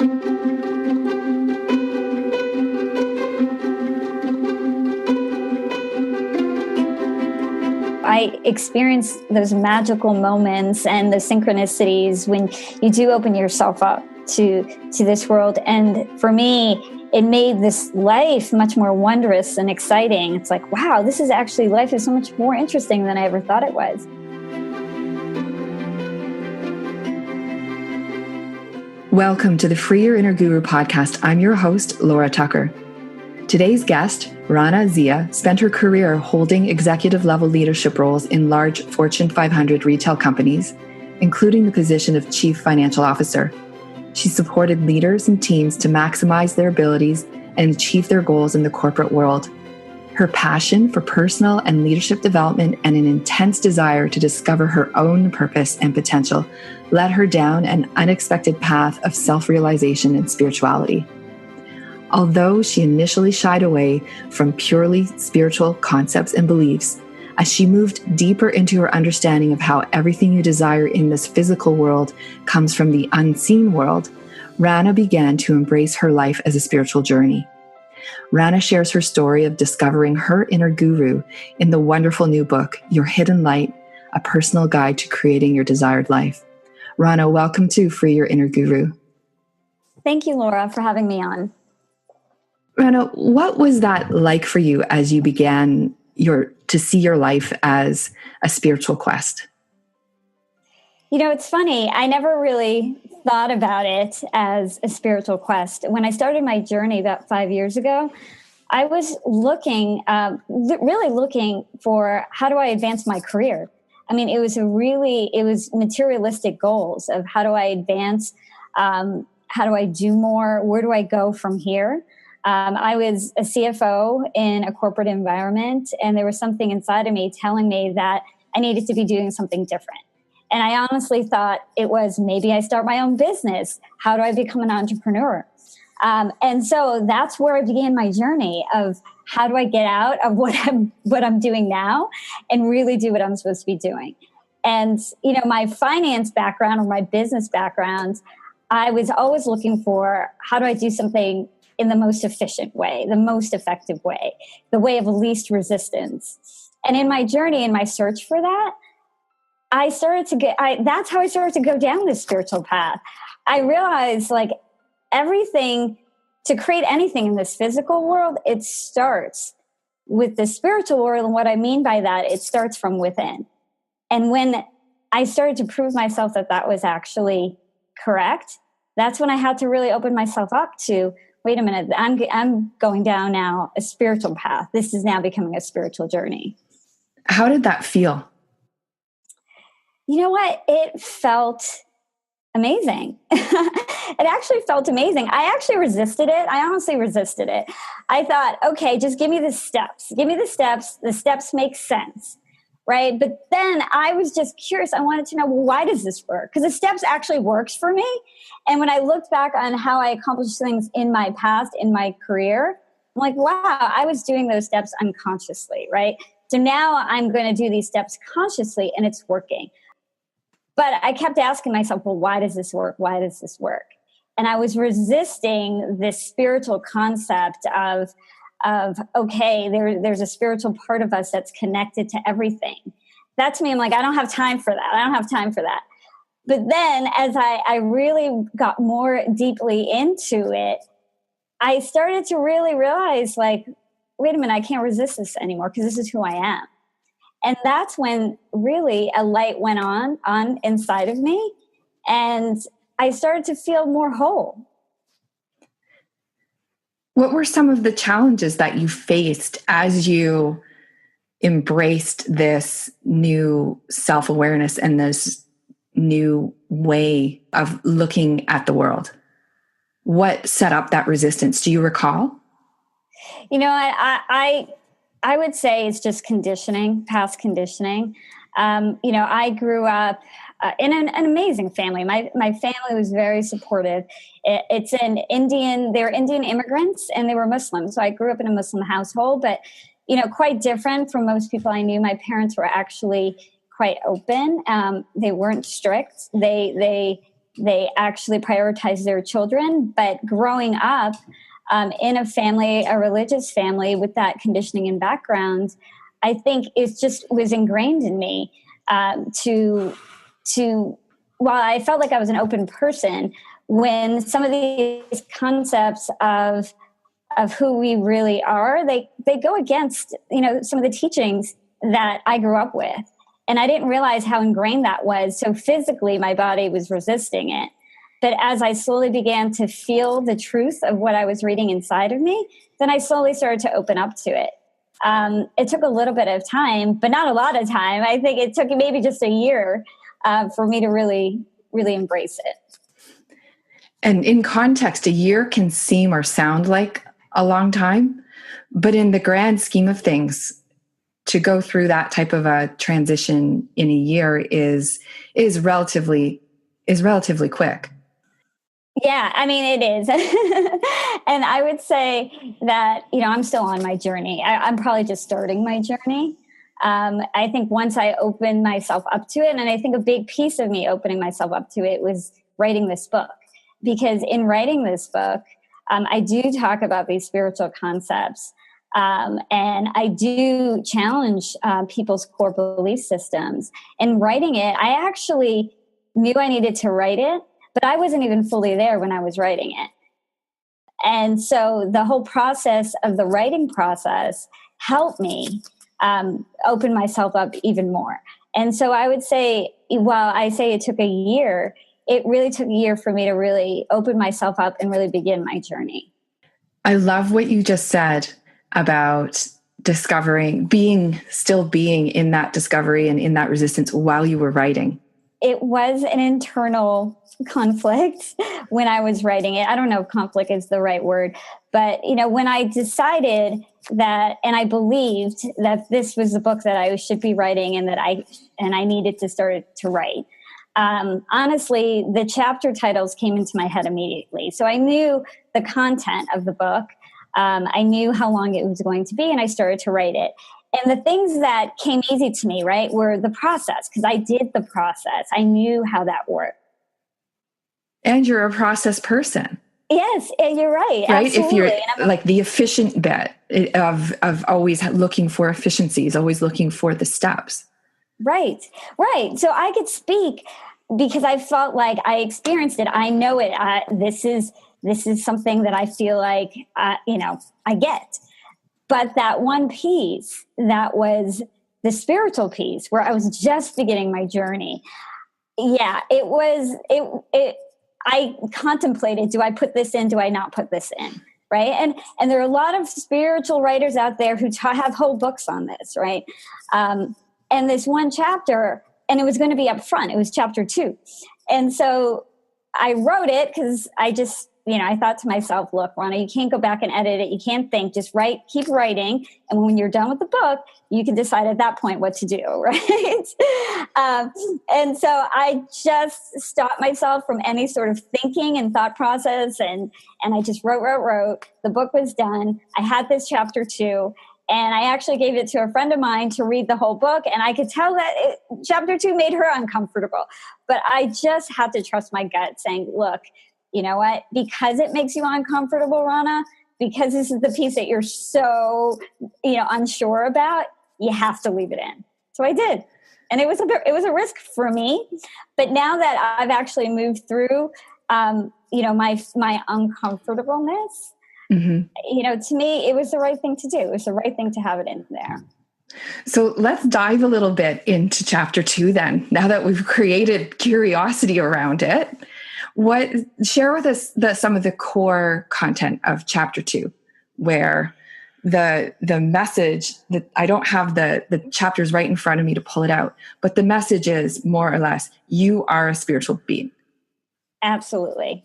I experience those magical moments and the synchronicities when you do open yourself up to this world. And for me, it made this life much more wondrous and exciting. It's like, wow, this is actually, life is so much more interesting than I ever thought it was. Welcome to the Free Your Inner Guru podcast. I'm your host, Laura Tucker. Today's guest, Raana Zia, spent her career holding executive-level leadership roles in large Fortune 500 retail companies, including the position of Chief Financial Officer. She supported leaders and teams to maximize their abilities and achieve their goals in the corporate world. Her passion for personal and leadership development and an intense desire to discover her own purpose and potential led her down an unexpected path of self-realization and spirituality. Although she initially shied away from purely spiritual concepts and beliefs, as she moved deeper into her understanding of how everything you desire in this physical world comes from the unseen world, Raana began to embrace her life as a spiritual journey. Raana shares her story of discovering her inner guru in the wonderful new book, Your Hidden Light, A Personal Guide to Creating Your Desired Life. Raana, welcome to Free Your Inner Guru. Thank you, Laura, for having me on. Raana, what was that like for you as you began to see your life as a spiritual quest? You know, it's funny. I never really thought about it as a spiritual quest. When I started my journey about 5 years ago, I was really looking for how do I advance my career? I mean, it was materialistic goals of how do I advance, how do I do more, where do I go from here? I was a CFO in a corporate environment, and there was something inside of me telling me that I needed to be doing something different. And I honestly thought it was maybe I start my own business. How do I become an entrepreneur? And so that's where I began my journey of how do I get out of what I'm doing now and really do what I'm supposed to be doing. And, you know, my finance background or my business background, I was always looking for how do I do something in the most efficient way, the most effective way, the way of least resistance. And in my journey, in my search for that, that's how I started to go down this spiritual path. I realized to create anything in this physical world, it starts with the spiritual world. And what I mean by that, it starts from within. And when I started to prove myself that was actually correct, that's when I had to really open myself up to, wait a minute, I'm going down now a spiritual path. This is now becoming a spiritual journey. How did that feel? You know what? It felt amazing. It actually felt amazing. I actually resisted it. I honestly resisted it. I thought, okay, just give me the steps. Give me the steps. The steps make sense, right? But then I was just curious. I wanted to know, well, why does this work? Because the steps actually works for me. And when I looked back on how I accomplished things in my past, in my career, I'm like, wow, I was doing those steps unconsciously, right? So now I'm going to do these steps consciously, and it's working. But I kept asking myself, well, why does this work? Why does this work? And I was resisting this spiritual concept of okay, there's a spiritual part of us that's connected to everything. That to me, I'm like, I don't have time for that. I don't have time for that. But then as I really got more deeply into it, I started to really realize, like, wait a minute, I can't resist this anymore because this is who I am. And that's when really a light went on inside of me, and I started to feel more whole. What were some of the challenges that you faced as you embraced this new self-awareness and this new way of looking at the world? What set up that resistance? Do you recall? You know, I would say it's just conditioning, past conditioning. You know, I grew up in an amazing family. My family was very supportive. They're Indian immigrants, and they were Muslim. So I grew up in a Muslim household, but, you know, quite different from most people I knew. My parents were actually quite open. They weren't strict. They they actually prioritize their children. But growing up in a family, a religious family with that conditioning and background, I think it just was ingrained in me to while I felt like I was an open person, when some of these concepts of who we really are, they go against, some of the teachings that I grew up with. And I didn't realize how ingrained that was. So physically, my body was resisting it. But as I slowly began to feel the truth of what I was reading inside of me, then I slowly started to open up to it. It took a little bit of time, but not a lot of time. I think it took maybe just a year for me to really, really embrace it. And in context, a year can seem or sound like a long time, but in the grand scheme of things, to go through that type of a transition in a year is relatively quick. Yeah, I mean, it is. And I would say that, I'm still on my journey. I'm probably just starting my journey. I think once I opened myself up to it, and I think a big piece of me opening myself up to it was writing this book. Because in writing this book, I do talk about these spiritual concepts. And I do challenge people's core belief systems. In writing it, I actually knew I needed to write it, but I wasn't even fully there when I was writing it. And so the whole process of the writing process helped me open myself up even more. And so I would say, while I say it took a year, it really took a year for me to really open myself up and really begin my journey. I love what you just said about discovering, still being in that discovery and in that resistance while you were writing. It was an internal conflict when I was writing it. I don't know if conflict is the right word, but when I decided that, and I believed that this was the book that I should be writing, and that I needed to start to write. Honestly, the chapter titles came into my head immediately. So I knew the content of the book. I knew how long it was going to be, and I started to write it. And the things that came easy to me, right, were the process, because I did the process. I knew how that worked. And you're a process person. Yes, you're right. Right? Absolutely. If you're like the efficient bit of always looking for efficiencies, always looking for the steps. Right. So I could speak because I felt like I experienced it. I know it. This is something that I feel like, I get. But that one piece, that was the spiritual piece where I was just beginning my journey. Yeah, I contemplated, do I put this in? Do I not put this in? Right. And there are a lot of spiritual writers out there who have whole books on this. Right. And this one chapter, and it was going to be up front. It was chapter 2. And so I wrote it because I thought to myself, look, Raana, you can't go back and edit it. You can't think, just write, keep writing. And when you're done with the book, you can decide at that point what to do, right? And so I just stopped myself from any sort of thinking and thought process. And I just wrote. The book was done. I had this chapter 2. And I actually gave it to a friend of mine to read the whole book. And I could tell that chapter 2 made her uncomfortable. But I just had to trust my gut, saying, look, you know what? Because it makes you uncomfortable, Raana, because this is the piece that you're so, unsure about, you have to leave it in. So I did. And it was a risk for me. But now that I've actually moved through, my uncomfortableness, to me, it was the right thing to do. It was the right thing to have it in there. So let's dive a little bit into chapter 2 then, now that we've created curiosity around it. Share with us some of the core content of chapter 2, where the message that I don't have the chapters right in front of me to pull it out, but the message is more or less, you are a spiritual being. Absolutely.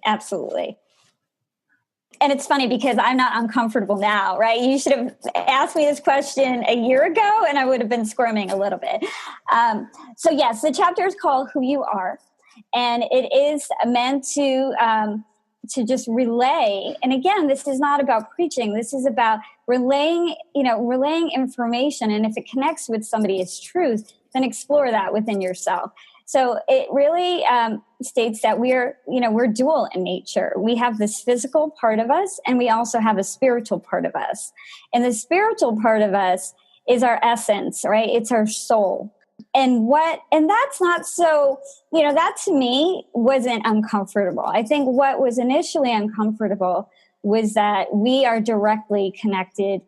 And it's funny because I'm not uncomfortable now, right? You should have asked me this question a year ago and I would have been squirming a little bit. So yes, the chapter is called Who You Are. And it is meant to just relay. And again, this is not about preaching. This is about relaying information. And if it connects with somebody as truth, then explore that within yourself. So it really states that we're dual in nature. We have this physical part of us, and we also have a spiritual part of us. And the spiritual part of us is our essence, right? It's our soul. And that's not so, that to me wasn't uncomfortable. I think what was initially uncomfortable was that we are directly connected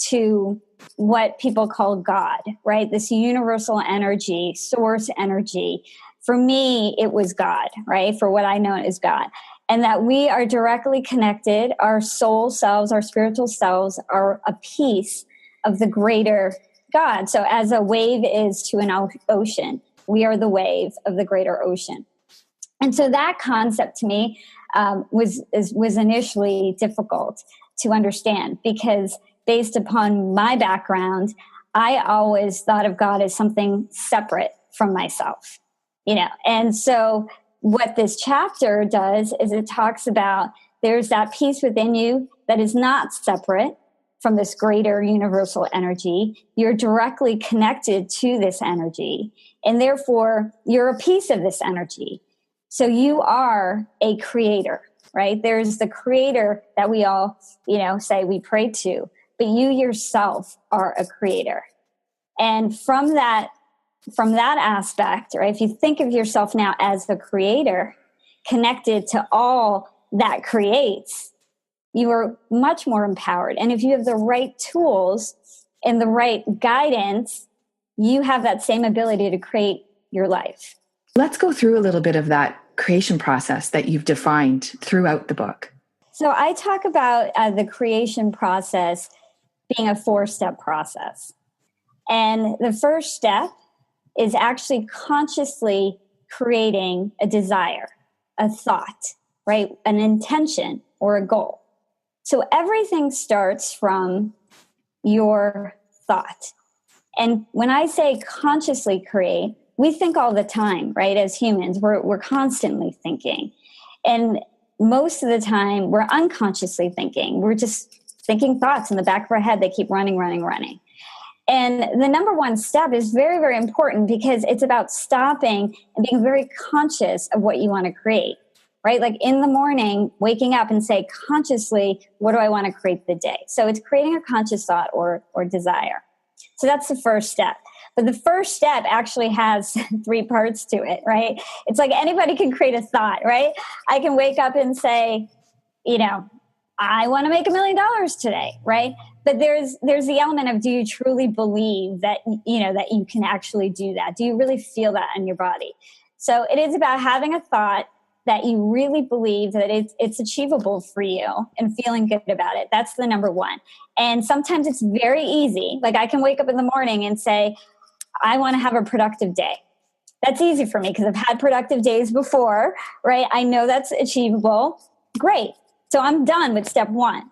to what people call God, right? This universal energy, source energy. For me, it was God, right? For what I know is God. And that we are directly connected. Our soul selves, our spiritual selves are a piece of the greater God. So as a wave is to an ocean, we are the wave of the greater ocean. And so that concept to me was initially difficult to understand, because based upon my background, I always thought of God as something separate from myself, And so what this chapter does is it talks about there's that piece within you that is not separate from this greater universal energy. You're directly connected to this energy, and therefore you're a piece of this energy. So you are a creator, right? There's the creator that we all, say we pray to, but you yourself are a creator. And from that aspect, right? If you think of yourself now as the creator, connected to all that creates, you are much more empowered. And if you have the right tools and the right guidance, you have that same ability to create your life. Let's go through a little bit of that creation process that you've defined throughout the book. So I talk about the creation process being a 4-step process. And the first step is actually consciously creating a desire, a thought, right? An intention or a goal. So everything starts from your thought. And when I say consciously create, we think all the time, right? As humans, we're constantly thinking. And most of the time, we're unconsciously thinking. We're just thinking thoughts in the back of our head. They keep running. And the number one step is very, very important, because it's about stopping and being very conscious of what you want to create. Right? Like in the morning, waking up and say consciously, what do I want to create the day? So it's creating a conscious thought or desire. So that's the first step. But the first step actually has 3 parts to it, right? It's like anybody can create a thought, right? I can wake up and say, I want to make $1 million today, right? But there's the element of, do you truly believe that, that you can actually do that? Do you really feel that in your body? So it is about having a thought that you really believe that it's achievable for you and feeling good about it. That's the number one. And sometimes it's very easy. Like I can wake up in the morning and say, I want to have a productive day. That's easy for me because I've had productive days before, right? I know that's achievable. Great. So I'm done with step 1.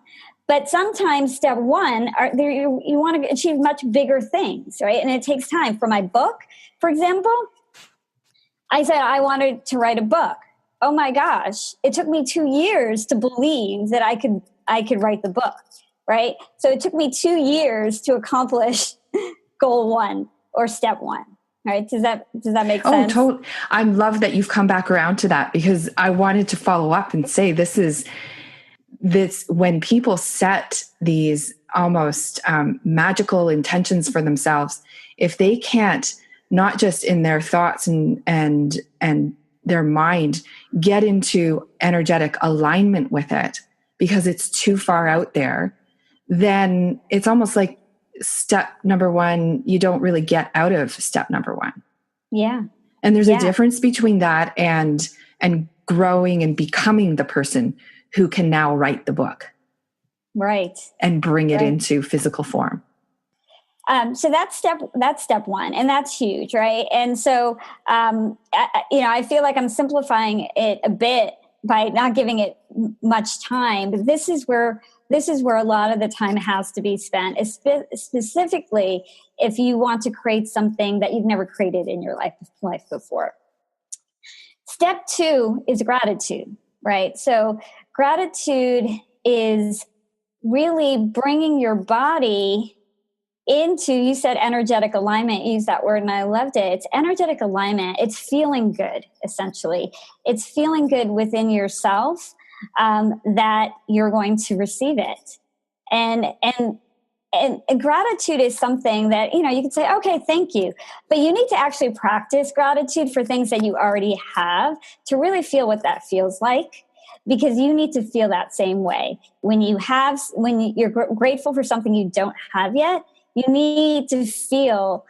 But sometimes step 1, you want to achieve much bigger things, right? And it takes time. For my book, for example, I said I wanted to write a book. Oh my gosh, it took me 2 years to believe that I could write the book, right? So it took me 2 years to accomplish goal 1 or step 1, right? Does that make sense? Oh, totally. I love that you've come back around to that, because I wanted to follow up and say this when people set these almost magical intentions for themselves, if they can't, not just in their thoughts and their mind, get into energetic alignment with it because it's too far out there, then it's almost like step number 1, you don't really get out of step number 1. Yeah. And there's a difference between that and growing and becoming the person who can now write the book. Right. And bring it into physical form. So that's step 1, and that's huge, right? And so, I feel like I'm simplifying it a bit by not giving it much time, but this is where a lot of the time has to be spent, specifically if you want to create something that you've never created in your life before. Step 2 is gratitude, right? So gratitude is really bringing your body into, you said energetic alignment, use that word, and I loved it. It's energetic alignment. It's feeling good, essentially. It's feeling good within yourself, that you're going to receive it. And gratitude is something that, you can say, okay, thank you. But you need to actually practice gratitude for things that you already have to really feel what that feels like. Because you need to feel that same way. When you're grateful for something you don't have yet, you need to feel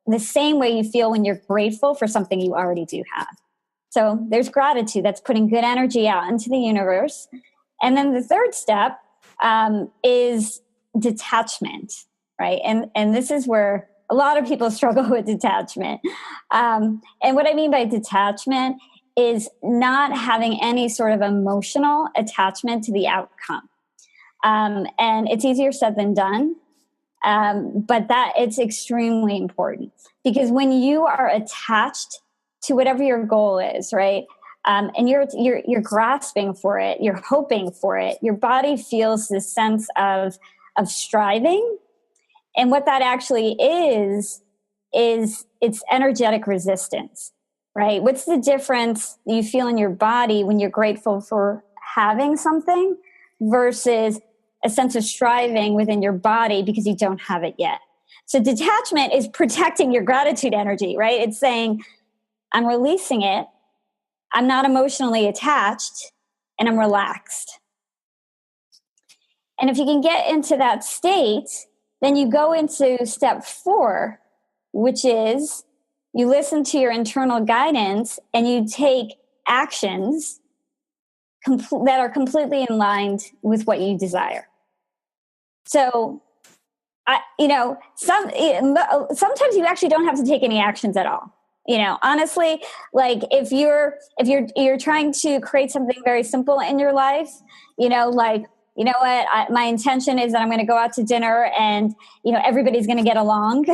the same way you feel when you're grateful for something you already do have. So there's gratitude. That's putting good energy out into the universe. And then the third step is detachment, right? And this is where a lot of people struggle with detachment. And what I mean by detachment is not having any sort of emotional attachment to the outcome. And it's easier said than done. But that it's extremely important, because when you are attached to whatever your goal is, right? And you're grasping for it, you're hoping for it, your body feels this sense of striving. And what that actually is it's energetic resistance, right? What's the difference you feel in your body when you're grateful for having something versus a sense of striving within your body because you don't have it yet? So detachment is protecting your gratitude energy, right? It's saying, I'm releasing it. I'm not emotionally attached, and I'm relaxed. And if you can get into that state, then you go into step 4, which is you listen to your internal guidance and you take actions that are completely in line with what you desire. So, sometimes you actually don't have to take any actions at all. Honestly, like if you're trying to create something very simple in your life, my intention is that I'm going to go out to dinner and, everybody's going to get along.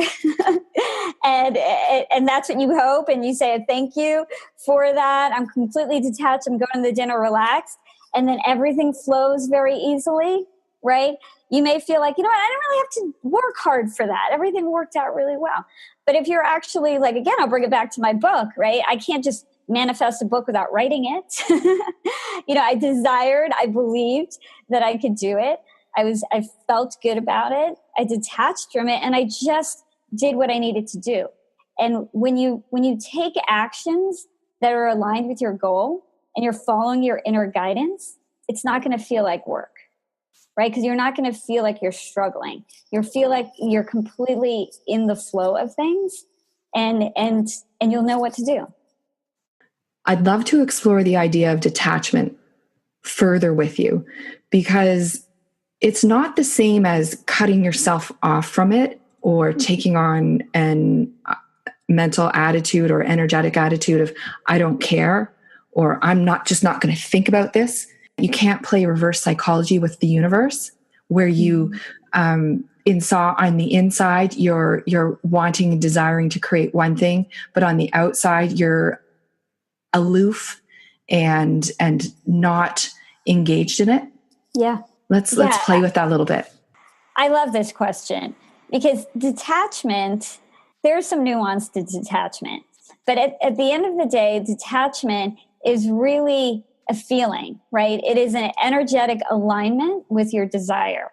and that's what you hope. And you say, thank you for that. I'm completely detached. I'm going to the dinner relaxed. And then everything flows very easily, right? You may feel like, I didn't really have to work hard for that. Everything worked out really well. But if you're actually again, I'll bring it back to my book, right? I can't just manifest a book without writing it. I desired, I believed that I could do it. I felt good about it. I detached from it, and I just did what I needed to do. And when you take actions that are aligned with your goal and you're following your inner guidance, it's not going to feel like work. Right? Because you're not going to feel like you're struggling. You'll feel like you're completely in the flow of things, and you'll know what to do. I'd love to explore the idea of detachment further with you, because it's not the same as cutting yourself off from it or taking on an mental attitude or energetic attitude of, I don't care, or I'm not going to think about this. You can't play reverse psychology with the universe, where you, on the inside, you're wanting and desiring to create one thing, but on the outside, you're aloof and not engaged in it. Yeah. Let's play with that a little bit. I love this question, because detachment, there's some nuance to detachment, but at the end of the day, detachment is really a feeling, right? It is an energetic alignment with your desire.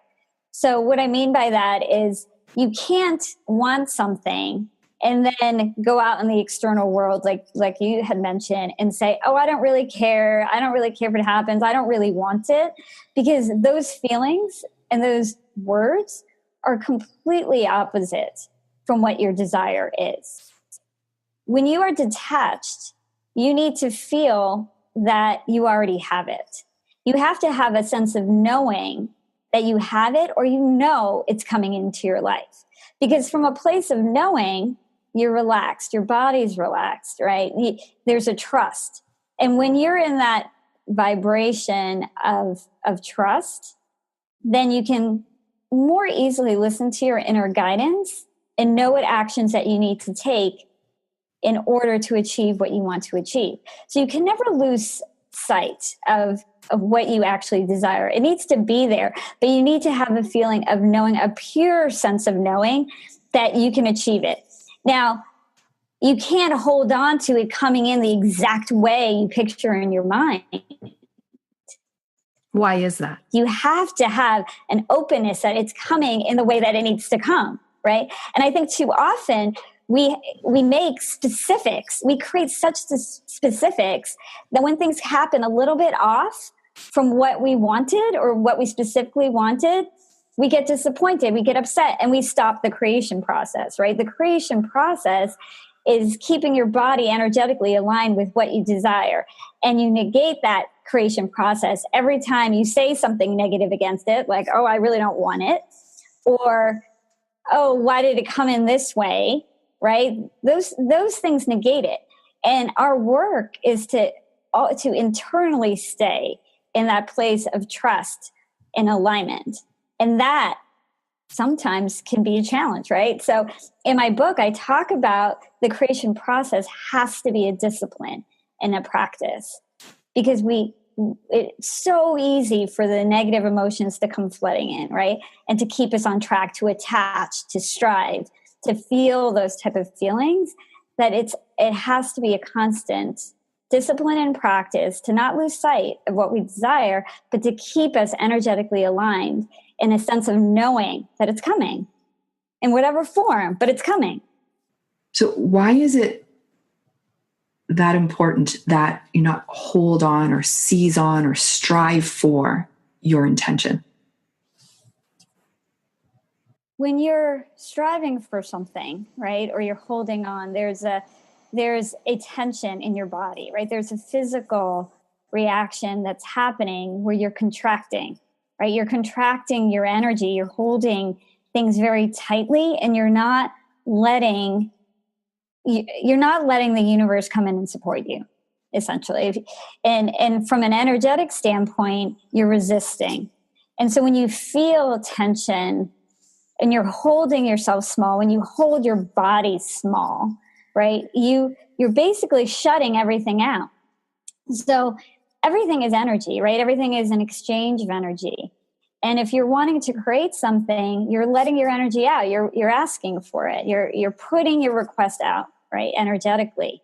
So what I mean by that is you can't want something and then go out in the external world, like you had mentioned, and say, oh, I don't really care. I don't really care if it happens. I don't really want it. Because those feelings and those words are completely opposite from what your desire is. When you are detached, you need to feel that you already have it. You have to have a sense of knowing that you have it, or it's coming into your life. Because from a place of knowing, you're relaxed, your body's relaxed, right? There's a trust. And when you're in that vibration of trust, then you can more easily listen to your inner guidance and know what actions that you need to take in order to achieve what you want to achieve. So you can never lose sight of of what you actually desire. It needs to be there, but you need to have a feeling of knowing, a pure sense of knowing that you can achieve it. Now, you can't hold on to it coming in the exact way you picture in your mind. Why is that? You have to have an openness that it's coming in the way that it needs to come, right? And I think too often we make specifics. We create such specifics that when things happen a little bit off from what we wanted or what we specifically wanted, we get disappointed, we get upset, and we stop the creation process, right? The creation process is keeping your body energetically aligned with what you desire. And you negate that creation process every time you say something negative against it, like, oh, I really don't want it, or, oh, why did it come in this way, right? Those things negate it. And our work is to internally stay in that place of trust and alignment. And that sometimes can be a challenge, right? So in my book, I talk about the creation process has to be a discipline and a practice, because it's so easy for the negative emotions to come flooding in, right? And to keep us on track, to attach, to strive, to feel those type of feelings, that it has to be a constant discipline and practice to not lose sight of what we desire, but to keep us energetically aligned in a sense of knowing that it's coming in whatever form, but it's coming. So why is it that important that you not hold on or seize on or strive for your intention? When you're striving for something, right, or you're holding on, there's a tension in your body, right? There's a physical reaction that's happening where you're contracting, right? You're contracting your energy. You're holding things very tightly, and you're not letting the universe come in and support you, essentially. And from an energetic standpoint, you're resisting. And so when you feel tension and you're holding yourself small, when you hold your body small, right, you're basically shutting everything out. So everything is energy, right? Everything is an exchange of energy. And if you're wanting to create something, you're letting your energy out. You're asking for it. You're putting your request out, right, energetically.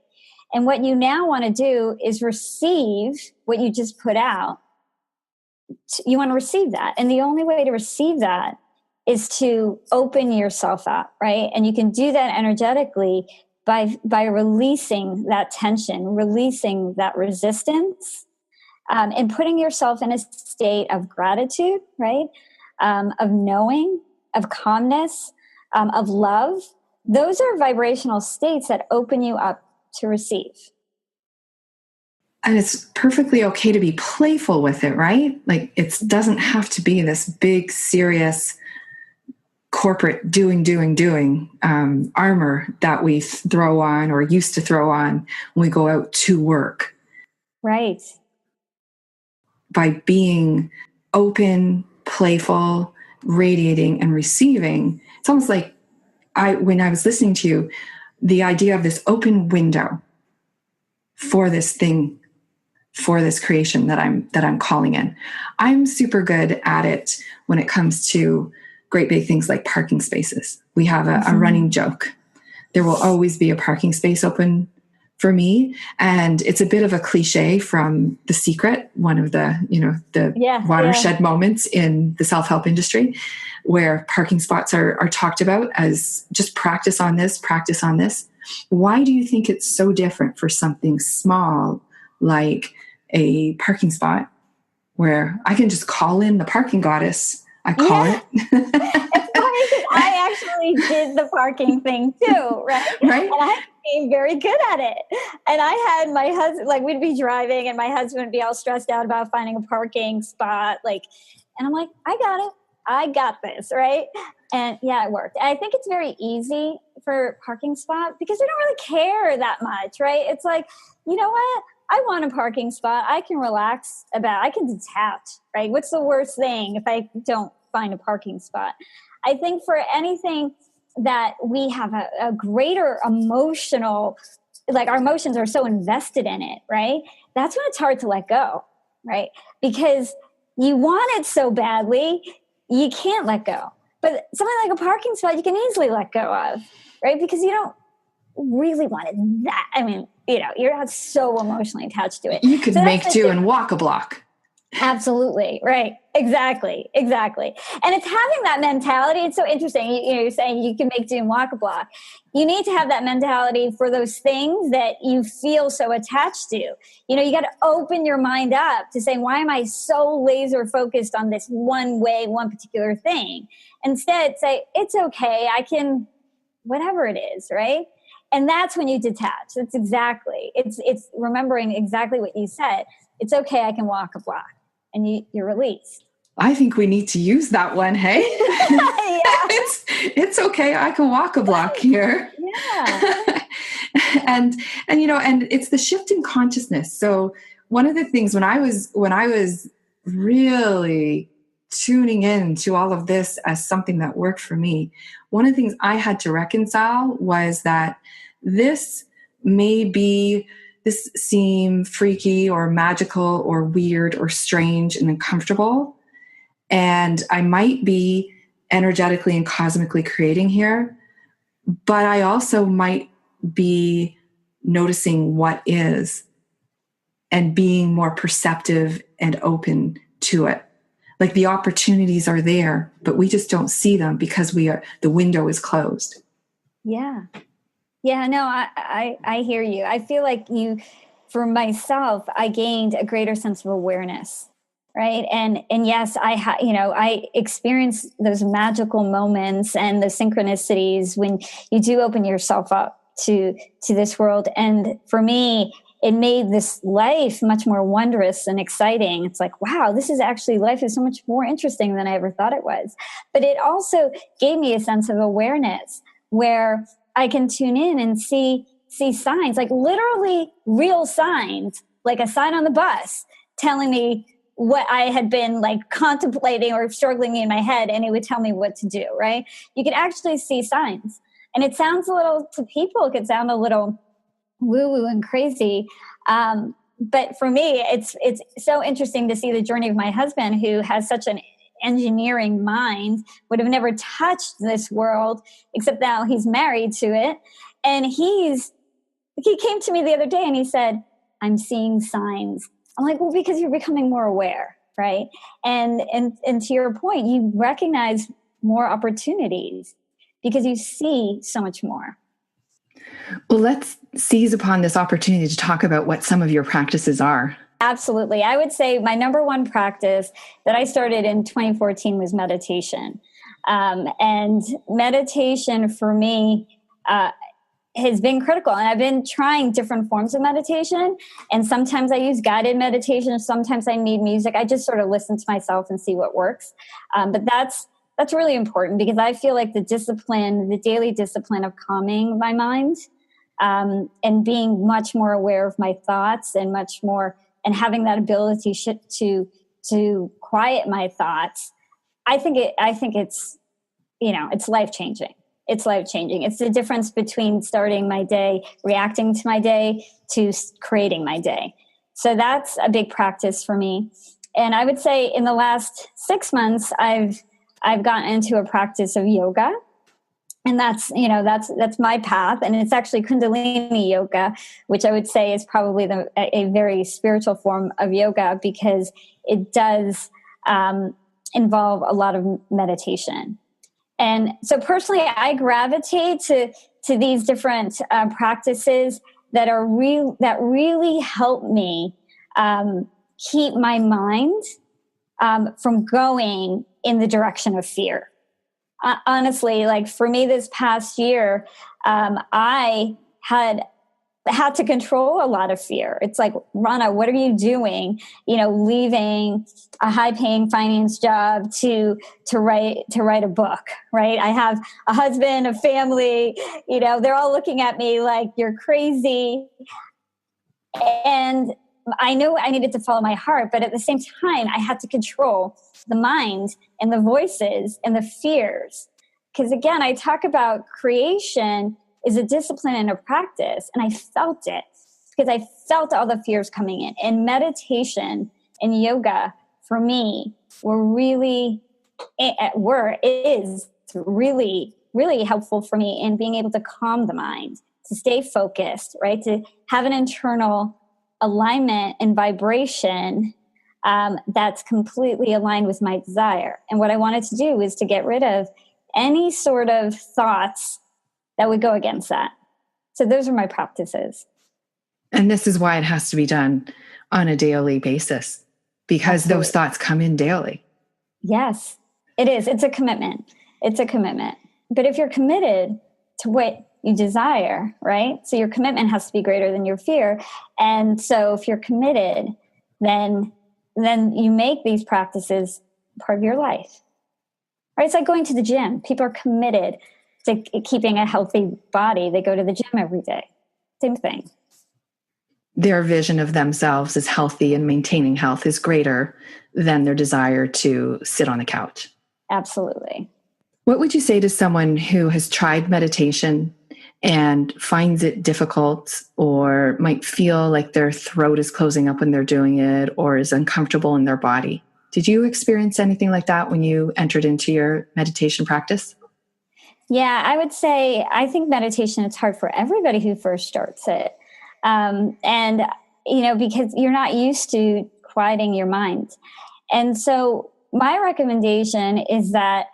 And what you now want to do is receive what you just put out. You want to receive that. And the only way to receive that is to open yourself up, right? And you can do that energetically by releasing that tension, releasing that resistance, and putting yourself in a state of gratitude, right? Of knowing, of calmness, of love. Those are vibrational states that open you up to receive. And it's perfectly okay to be playful with it, right? Like, it doesn't have to be this big, serious, corporate doing armor that we throw on or used to throw on when we go out to work. Right. By being open, playful, radiating, and receiving, it's almost like when I was listening to you, the idea of this open window for this thing, for this creation that I'm calling in. I'm super good at it when it comes to great big things like parking spaces. We have a running joke. There will always be a parking space open for me. And it's a bit of a cliche from The Secret, one of the watershed moments in the self-help industry, where parking spots are talked about as just practice on this, practice on this. Why do you think it's so different for something small like a parking spot where I can just call in the parking goddess? I call it. It's funny because I actually did the parking thing too, right? Right. And I became very good at it. And I had my husband, like, we'd be driving and my husband would be all stressed out about finding a parking spot. And I'm like, I got it. I got this, right? And yeah, it worked. I think it's very easy for parking spot because we don't really care that much, right? It's like, you know what? I want a parking spot. I can relax I can detach, right? What's the worst thing if I don't find a parking spot? I think for anything that we have a greater emotional, like our emotions are so invested in it, right? That's when it's hard to let go. right? Because you want it so badly, you can't let go. But something like a parking spot, you can easily let go of, right? Because you don't really want it that. I mean, you're not so emotionally attached to it. You could make do and walk a block. Absolutely. Right. Exactly. And it's having that mentality. It's so interesting. You're saying you can make do and walk a block. You need to have that mentality for those things that you feel so attached to. You got to open your mind up to say, why am I so laser focused on this one particular thing? Instead, say, it's okay. I can, whatever it is. Right. And that's when you detach. It's remembering exactly what you said. It's okay. I can walk a block. And you're released. I think we need to use that one. Hey, it's okay. I can walk a block here. Yeah. and it's the shift in consciousness. So one of the things when I was really tuning in to all of this as something that worked for me, one of the things I had to reconcile was that this seem freaky or magical or weird or strange and uncomfortable. And I might be energetically and cosmically creating here, but I also might be noticing what is and being more perceptive and open to it. Like the opportunities are there, but we just don't see them because the window is closed. Yeah. Yeah, no, I hear you. I feel like for myself, I gained a greater sense of awareness, right? And yes, I experienced those magical moments and the synchronicities when you do open yourself up to this world. And for me, it made this life much more wondrous and exciting. It's like, wow, life is so much more interesting than I ever thought it was. But it also gave me a sense of awareness where I can tune in and see signs, like literally real signs, like a sign on the bus telling me what I had been like contemplating or struggling in my head, and it would tell me what to do, right? You could actually see signs. And it sounds to people, it could sound a little woo-woo and crazy. But for me, it's so interesting to see the journey of my husband, who has such an engineering mind, would have never touched this world, except now he's married to it. And he came to me the other day and he said, I'm seeing signs. I'm like, well, because you're becoming more aware, right? And to your point, you recognize more opportunities because you see so much more. Well, let's seize upon this opportunity to talk about what some of your practices are. Absolutely. I would say my number one practice that I started in 2014 was meditation. And meditation for me has been critical. And I've been trying different forms of meditation. And sometimes I use guided meditation. Sometimes I need music. I just sort of listen to myself and see what works. But that's really important because I feel like the daily discipline of calming my mind and being much more aware of my thoughts and having that ability to quiet my thoughts, I think it's life-changing. It's life-changing. It's the difference between starting my day, reacting to my day, to creating my day. So that's a big practice for me. And I would say in the last 6 months, I've gotten into a practice of yoga. And that's my path. And it's actually Kundalini yoga, which I would say is probably a very spiritual form of yoga because it does involve a lot of meditation. And so personally, I gravitate to these different practices that really help me keep my mind from going in the direction of fear. Honestly, like for me this past year, I had to control a lot of fear. It's like, Raana, what are you doing? Leaving a high-paying finance job to write a book, right? I have a husband, a family. They're all looking at me like you're crazy, and I know I needed to follow my heart, but at the same time, I had to control the mind and the voices and the fears. Because again, I talk about creation is a discipline and a practice, and I felt it because I felt all the fears coming in. And meditation and yoga for me is really, really helpful for me in being able to calm the mind, to stay focused, right? To have an internal alignment and vibration that's completely aligned with my desire. And what I wanted to do is to get rid of any sort of thoughts that would go against that. So those are my practices. And this is why it has to be done on a daily basis, because Absolutely. Those thoughts come in daily. Yes, it is. It's a commitment. It's a commitment. But if you're committed to what you desire, right? So your commitment has to be greater than your fear. And so if you're committed, then you make these practices part of your life. Right? It's like going to the gym. People are committed to keeping a healthy body. They go to the gym every day. Same thing. Their vision of themselves as healthy and maintaining health is greater than their desire to sit on the couch. Absolutely. What would you say to someone who has tried meditation and finds it difficult, or might feel like their throat is closing up when they're doing it, or is uncomfortable in their body? Did you experience anything like that when you entered into your meditation practice? Yeah, I would say I think meditation is hard for everybody who first starts it. And, because you're not used to quieting your mind. And so my recommendation is that,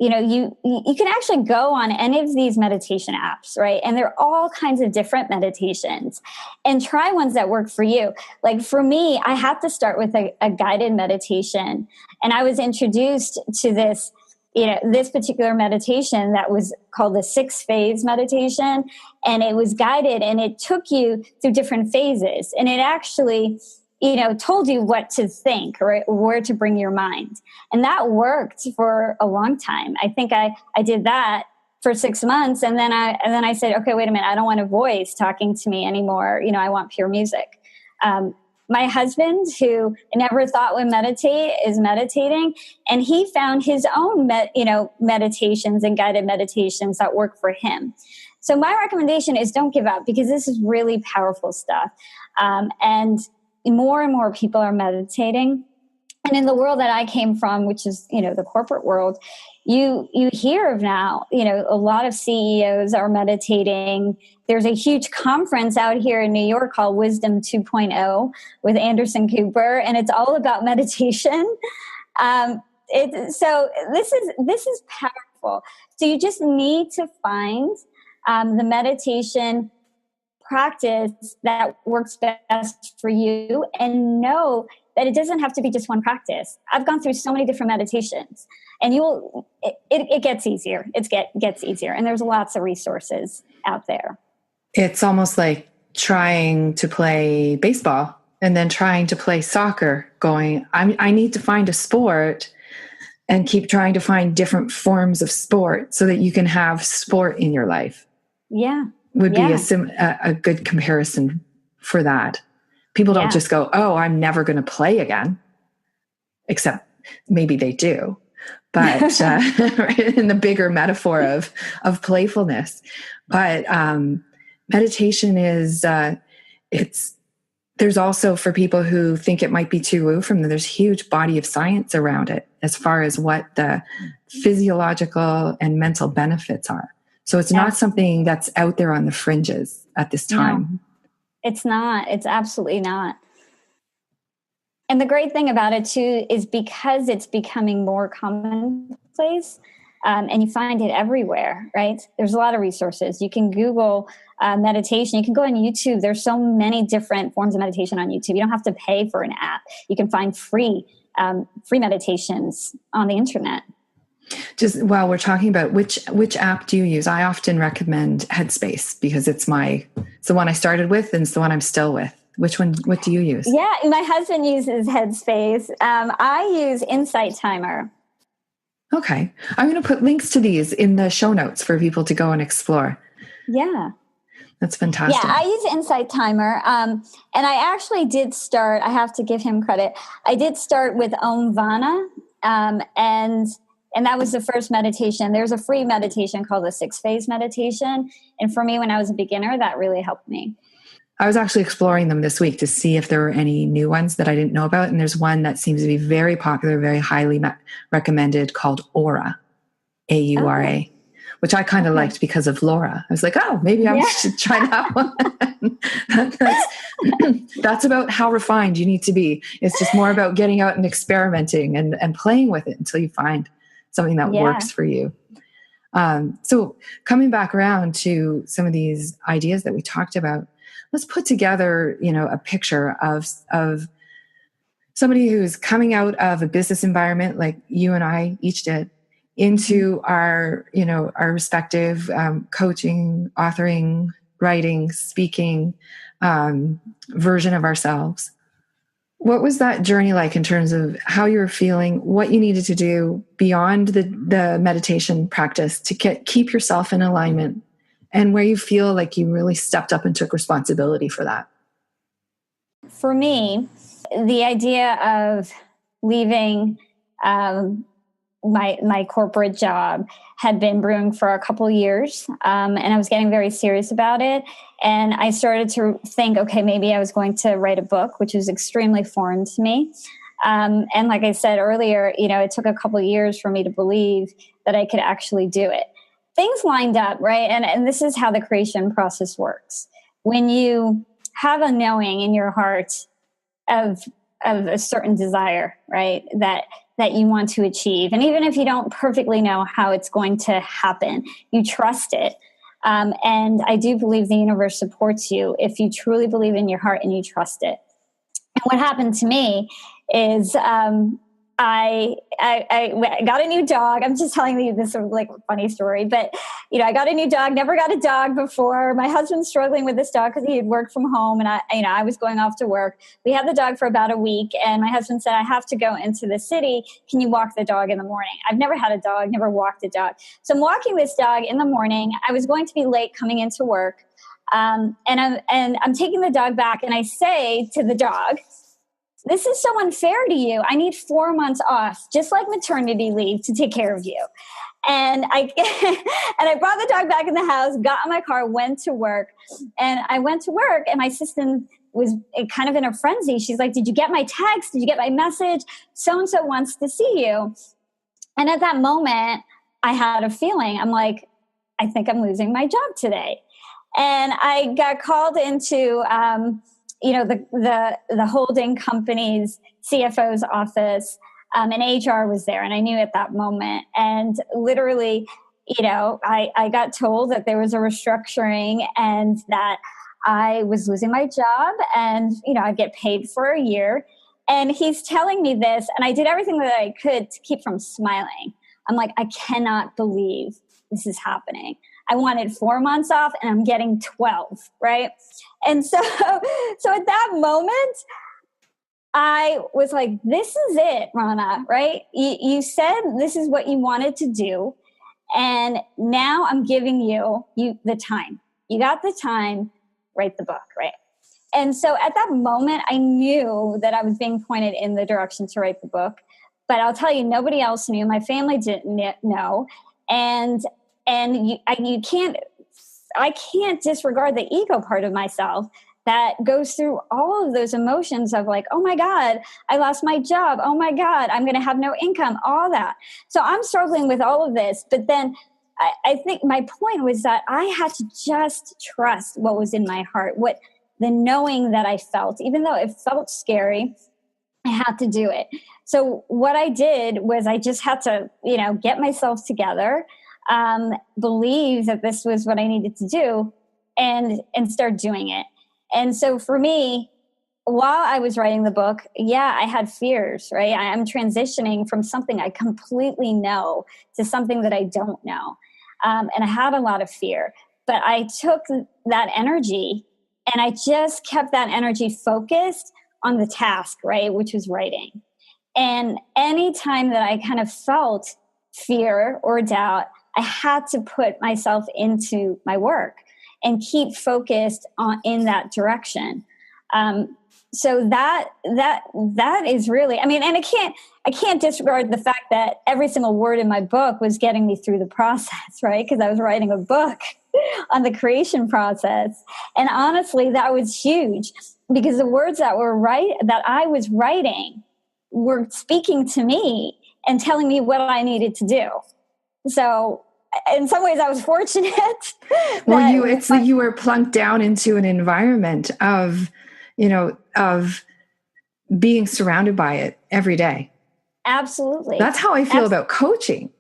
you can actually go on any of these meditation apps, right? And there are all kinds of different meditations, and try ones that work for you. Like for me, I have to start with a guided meditation. And I was introduced to this particular meditation that was called the 6-phase meditation, and it was guided, and it took you through different phases, and it actually, told you what to think or where to bring your mind. And that worked for a long time. I think I did that for 6 months. And then I said, okay, wait a minute. I don't want a voice talking to me anymore. I want pure music. My husband, who never thought would meditate, is meditating, and he found his own, meditations and guided meditations that work for him. So my recommendation is don't give up, because this is really powerful stuff. And more and more people are meditating. And in the world that I came from, which is, the corporate world, you hear of now, a lot of CEOs are meditating. There's a huge conference out here in New York called Wisdom 2.0 with Anderson Cooper, and it's all about meditation. So this is powerful. So you just need to find the meditation practice that works best for you, and know that it doesn't have to be just one practice. I've gone through so many different meditations, and it gets easier. It gets easier, and there's lots of resources out there. It's almost like trying to play baseball and then trying to play soccer, going, I need to find a sport, and keep trying to find different forms of sport so that you can have sport in your life. Yeah. Would be a good comparison for that. People don't just go, oh, I'm never going to play again, except maybe they do. But in the bigger metaphor of playfulness. But meditation is, there's also, for people who think it might be too woo from them, there's a huge body of science around it as far as what the physiological and mental benefits are. So it's not something that's out there on the fringes at this time. No, it's not. It's absolutely not. And the great thing about it too is because it's becoming more commonplace, and you find it everywhere, right? There's a lot of resources. You can Google meditation. You can go on YouTube. There's so many different forms of meditation on YouTube. You don't have to pay for an app. You can find free meditations on the internet. Just while we're talking about which app do you use? I often recommend Headspace because it's the one I started with, and it's the one I'm still with. What do you use? Yeah, my husband uses Headspace. I use Insight Timer. Okay. I'm going to put links to these in the show notes for people to go and explore. Yeah. That's fantastic. Yeah, I use Insight Timer. And I actually did start, I have to give him credit. I did start with Om Vana. And that was the first meditation. There's a free meditation called the 6-phase meditation. And for me, when I was a beginner, that really helped me. I was actually exploring them this week to see if there were any new ones that I didn't know about. And there's one that seems to be very popular, very highly recommended, called Aura, Aura, which I kind of liked because of Laura. I was like, oh, maybe I should try that one. That's about how refined you need to be. It's just more about getting out and experimenting and playing with it until you find something that works for you. So coming back around to some of these ideas that we talked about, let's put together, a picture of somebody who's coming out of a business environment like you and I each did into our respective coaching, authoring, writing, speaking version of ourselves. What was that journey like in terms of how you were feeling, what you needed to do beyond the meditation practice to keep yourself in alignment, and where you feel like you really stepped up and took responsibility for that? For me, the idea of leaving my corporate job had been brewing for a couple years, and I was getting very serious about it. And I started to think, okay, maybe I was going to write a book, which was extremely foreign to me. And like I said earlier, it took a couple years for me to believe that I could actually do it. Things lined up, right? And this is how the creation process works. When you have a knowing in your heart of a certain desire, right, that you want to achieve, and even if you don't perfectly know how it's going to happen, you trust it. And I do believe the universe supports you if you truly believe in your heart and you trust it. And what happened to me is I got a new dog. I'm just telling you this sort of like funny story, but I got a new dog. Never got a dog before. My husband's struggling with this dog because he had worked from home, and I was going off to work. We had the dog for about a week, and my husband said, "I have to go into the city. Can you walk the dog in the morning?" I've never had a dog, never walked a dog, so I'm walking this dog in the morning. I was going to be late coming into work, and I'm taking the dog back, and I say to the dog, "This is so unfair to you. I need 4 months off, just like maternity leave, to take care of you." And I brought the dog back in the house, got in my car, went to work. And I went to work, and my assistant was kind of in a frenzy. She's like, "Did you get my text? Did you get my message? So-and-so wants to see you." And at that moment, I had a feeling. I'm like, I think I'm losing my job today. And I got called into the holding company's CFO's office, and HR was there, and I knew at that moment. And literally, I got told that there was a restructuring and that I was losing my job, and I'd get paid for a year. And he's telling me this, and I did everything that I could to keep from smiling. I'm like, I cannot believe this is happening. I wanted 4 months off, and I'm getting 12, right? And so at that moment, I was like, this is it, Raana, right? You said this is what you wanted to do, and now I'm giving you the time. You got the time, write the book, right? And so at that moment, I knew that I was being pointed in the direction to write the book. But I'll tell you, nobody else knew. My family didn't know. And I can't disregard the ego part of myself that goes through all of those emotions of like, oh my God, I lost my job. Oh my God, I'm going to have no income, all that. So I'm struggling with all of this. But then I think my point was that I had to just trust what was in my heart, the knowing that I felt, even though it felt scary, I had to do it. So what I did was I just had to, get myself together, believe that this was what I needed to do, and start doing it. And so for me, while I was writing the book, I had fears, right? I'm transitioning from something I completely know to something that I don't know. And I had a lot of fear, but I took that energy and I just kept that energy focused on the task, right? Which was writing. And anytime that I kind of felt fear or doubt, I had to put myself into my work and keep focused in that direction. So that is really, I mean, and I can't disregard the fact that every single word in my book was getting me through the process, right? Because I was writing a book on the creation process. And honestly, that was huge because the words that I was writing were speaking to me and telling me what I needed to do. So in some ways I was fortunate. Well, you were plunked down into an environment of, of being surrounded by it every day. Absolutely. That's how I feel about coaching.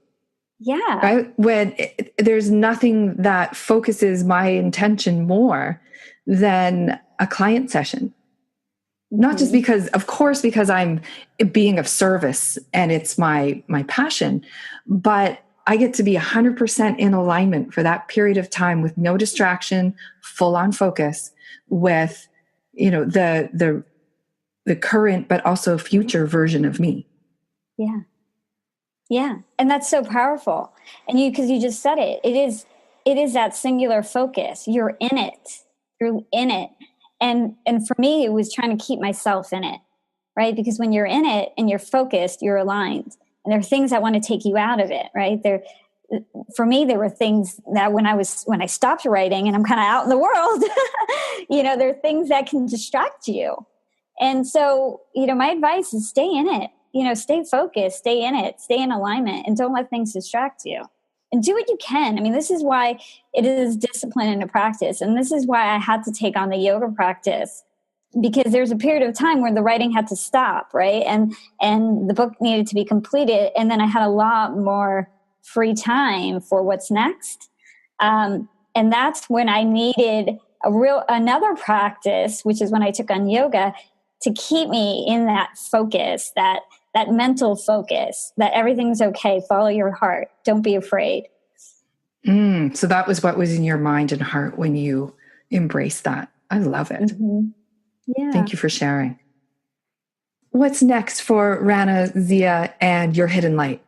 Yeah. Right? When there's nothing that focuses my intention more than a client session. Not just because, of course, because I'm being of service and it's my passion, but I get to be 100% in alignment for that period of time with no distraction, full on focus with, the current, but also future version of me. Yeah. Yeah. And that's so powerful. And because you just said it is that singular focus. You're in it. You're in it. And for me, it was trying to keep myself in it, right? Because when you're in it and you're focused, you're aligned. And there are things that want to take you out of it, right? For me, there were things that when I stopped writing and I'm kind of out in the world, there are things that can distract you. And so, my advice is stay in it, stay focused, stay in it, stay in alignment, and don't let things distract you. And do what you can. I mean, this is why it is discipline in a practice. And this is why I had to take on the yoga practice, because there's a period of time where the writing had to stop, right? And the book needed to be completed. And then I had a lot more free time for what's next. And that's when I needed another practice, which is when I took on yoga, to keep me in that focus, that mental focus, that everything's okay. Follow your heart. Don't be afraid. So that was what was in your mind and heart when you embraced that. I love it. Mm-hmm. Yeah. Thank you for sharing. What's next for Raana Zia and Your Hidden Light?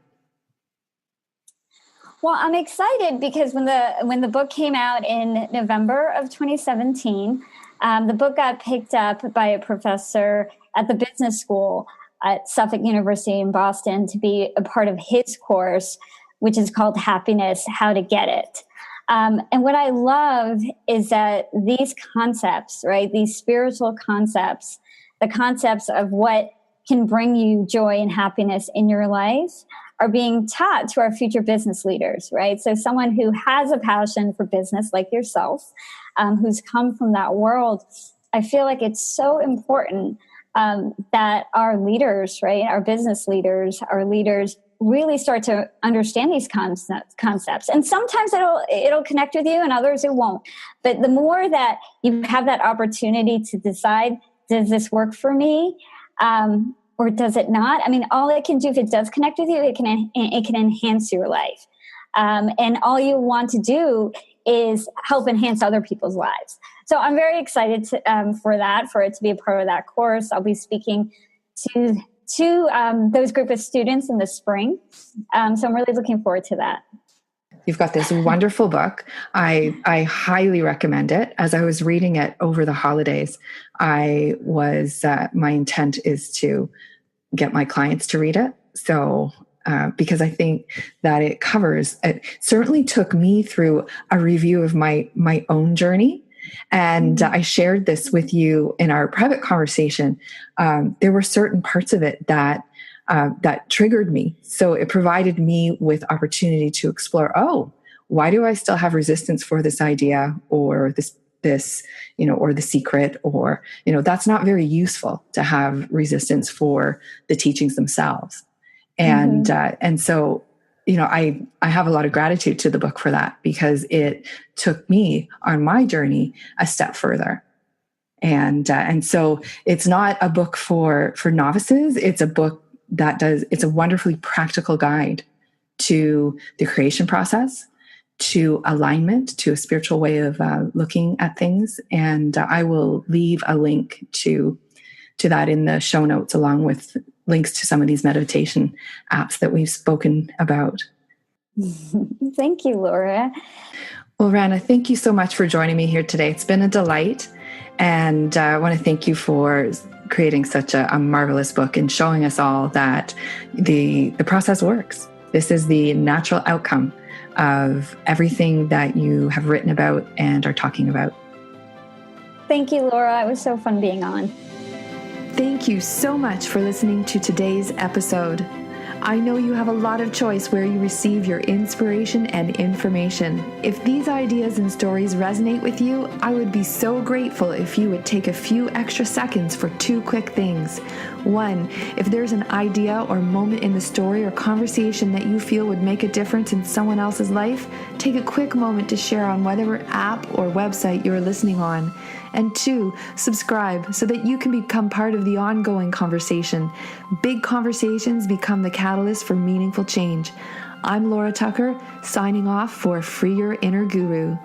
Well, I'm excited because when the book came out in November of 2017, the book got picked up by a professor at the business school at Suffolk University in Boston to be a part of his course, which is called Happiness, How to Get It. And what I love is that these concepts, right, these spiritual concepts, the concepts of what can bring you joy and happiness in your life are being taught to our future business leaders, right? So someone who has a passion for business like yourself, who's come from that world, I feel like it's so important that our leaders, right, our business leaders, our leaders really start to understand these concepts. And sometimes it'll connect with you and others it won't. But the more that you have that opportunity to decide, does this work for me? Or does it not? I mean, all it can do, if it does connect with you, it can enhance your life. And all you want to do is help enhance other people's lives. So I'm very excited for it to be a part of that course. I'll be speaking to those group of students in the spring. So I'm really looking forward to that. You've got this wonderful book. I highly recommend it. As I was reading it over the holidays, my intent is to get my clients to read it. So, because I think that it certainly took me through a review of my own journey. And I shared this with you in our private conversation. There were certain parts of it that triggered me. So it provided me with opportunity to explore, why do I still have resistance for this idea or this, or the secret, or, that's not very useful to have resistance for the teachings themselves. And, and so, I have a lot of gratitude to the book for that, because it took me on my journey a step further. And so it's not a book for novices. It's a book it's a wonderfully practical guide to the creation process, to alignment, to a spiritual way of looking at things. And I will leave a link to that in the show notes, along with links to some of these meditation apps that we've spoken about. Thank you, Laura. Well, Raana, thank you so much for joining me here today. It's been a delight. And I want to thank you for creating such a marvelous book and showing us all that the process works. This is the natural outcome of everything that you have written about and are talking about. Thank you, Laura. It was so fun being on. Thank you so much for listening to today's episode. I know you have a lot of choice where you receive your inspiration and information. If these ideas and stories resonate with you, I would be so grateful if you would take a few extra seconds for 2 quick things. 1, if there's an idea or moment in the story or conversation that you feel would make a difference in someone else's life, take a quick moment to share on whatever app or website you're listening on. And 2, subscribe so that you can become part of the ongoing conversation. Big conversations become the catalyst for meaningful change. I'm Laura Tucker, signing off for Free Your Inner Guru.